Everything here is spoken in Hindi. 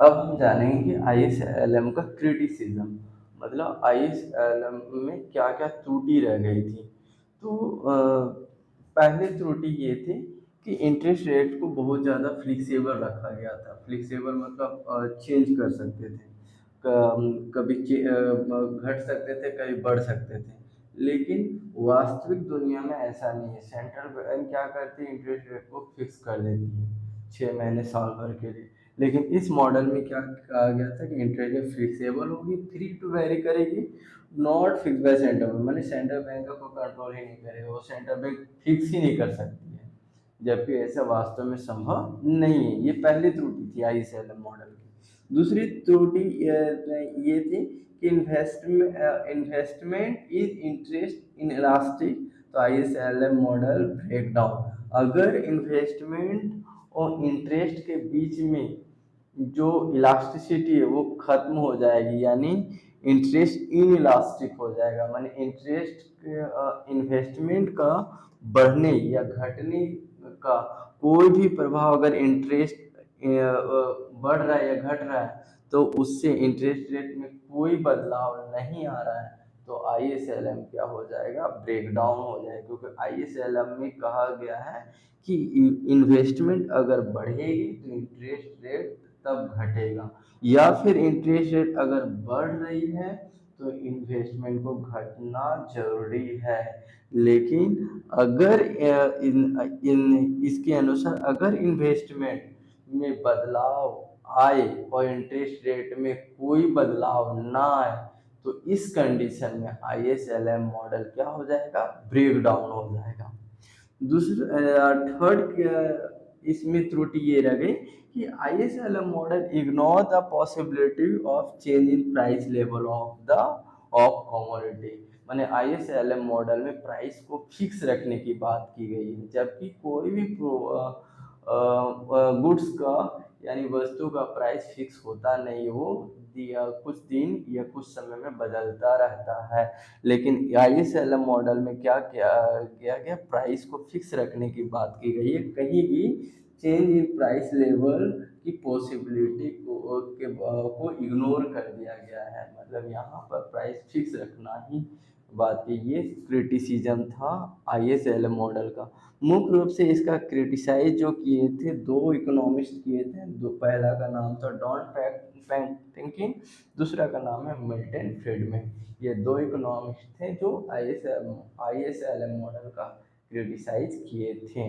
अब हम जानेंगे कि आईएसएलएम का क्रिटिसिज्म, मतलब आईएसएलएम में क्या क्या त्रुटि रह गई थी। तो पहले त्रुटि ये थी कि इंटरेस्ट रेट को बहुत ज़्यादा फ्लेक्सिबल रखा गया था। फ्लेक्सिबल मतलब चेंज कर सकते थे, कभी घट सकते थे, कभी बढ़ सकते थे। लेकिन वास्तविक दुनिया में ऐसा नहीं है। सेंट्रल बैंक क्या करती है, इंटरेस्ट रेट को फिक्स कर देती है 6 महीने साल भर के लिए। लेकिन इस मॉडल में क्या कहा गया था कि इंटरेस्ट रेट फ्लेक्सिबल होगी, फ्री टू वेरी करेगी, not fix by central bank, माने सेंट्रल बैंक का कोई कंट्रोल ही नहीं करेगा, वो सेंट्रल बैंक फिक्स ही नहीं कर सकती है। जबकि ऐसा वास्तव में संभव नहीं है। ये पहली त्रुटि थी आईएसएलएम मॉडल की। दूसरी त्रुटि ये थी कि investment is interest in elastic. तो आईएसएलएम मॉडल ब्रेकडाउन, अगर इन्वेस्टमेंट और इंटरेस्ट के बीच में जो इलास्टिसिटी है वो खत्म हो जाएगी, यानी इंटरेस्ट इन इलास्टिक हो जाएगा, माने इंटरेस्ट इन्वेस्टमेंट का बढ़ने या घटने का कोई भी प्रभाव, अगर इंटरेस्ट बढ़ रहा है या घट रहा है तो उससे इंटरेस्ट रेट में कोई बदलाव नहीं आ रहा है, तो आईएसएलएम क्या हो जाएगा, ब्रेक डाउन हो जाएगा। क्योंकि आईएसएलएम में कहा गया है कि इन्वेस्टमेंट अगर बढ़ेगी तो इंटरेस्ट रेट तब घटेगा, या फिर इंटरेस्ट रेट अगर बढ़ रही है तो इन्वेस्टमेंट को घटना जरूरी है। लेकिन अगर इसके अनुसार अगर इन्वेस्टमेंट में बदलाव आए और इंटरेस्ट रेट में कोई बदलाव ना आए, तो इस कंडीशन में आईएसएलएम मॉडल क्या हो जाएगा, ब्रेक डाउन हो जाएगा। दूसरा थर्ड इसमें त्रुटि ये रह गई कि ISLM model ignore the possibility of change in price level of commodity. माने आईएसएलएम मॉडल में प्राइस को फिक्स रखने की बात की गई है, जबकि कोई भी गुड्स का यानी वस्तु का प्राइस फिक्स होता नहीं, वो कुछ दिन या कुछ समय में बदलता रहता है। लेकिन आईएसएलएम मॉडल में क्या क्या किया गया, प्राइस को फिक्स रखने की बात की गई है। कहीं भी चेंज इन प्राइस लेवल की पॉसिबिलिटी को इग्नोर कर दिया गया है, मतलब यहाँ पर प्राइस फिक्स रखना ही बात की। ये क्रिटिसिज्म था आईएसएलएम मॉडल का। मुख्य रूप से इसका क्रिटिसाइज जो किए थे दो इकोनॉमिस्ट किए थे। दो, पहला का नाम था डॉन फ्रैंकलिन, दूसरा का नाम है मिल्टन फ्रीडमैन। ये दो इकोनॉमिस्ट थे जो आईएसएलएम मॉडल का क्रिटिसाइज किए थे।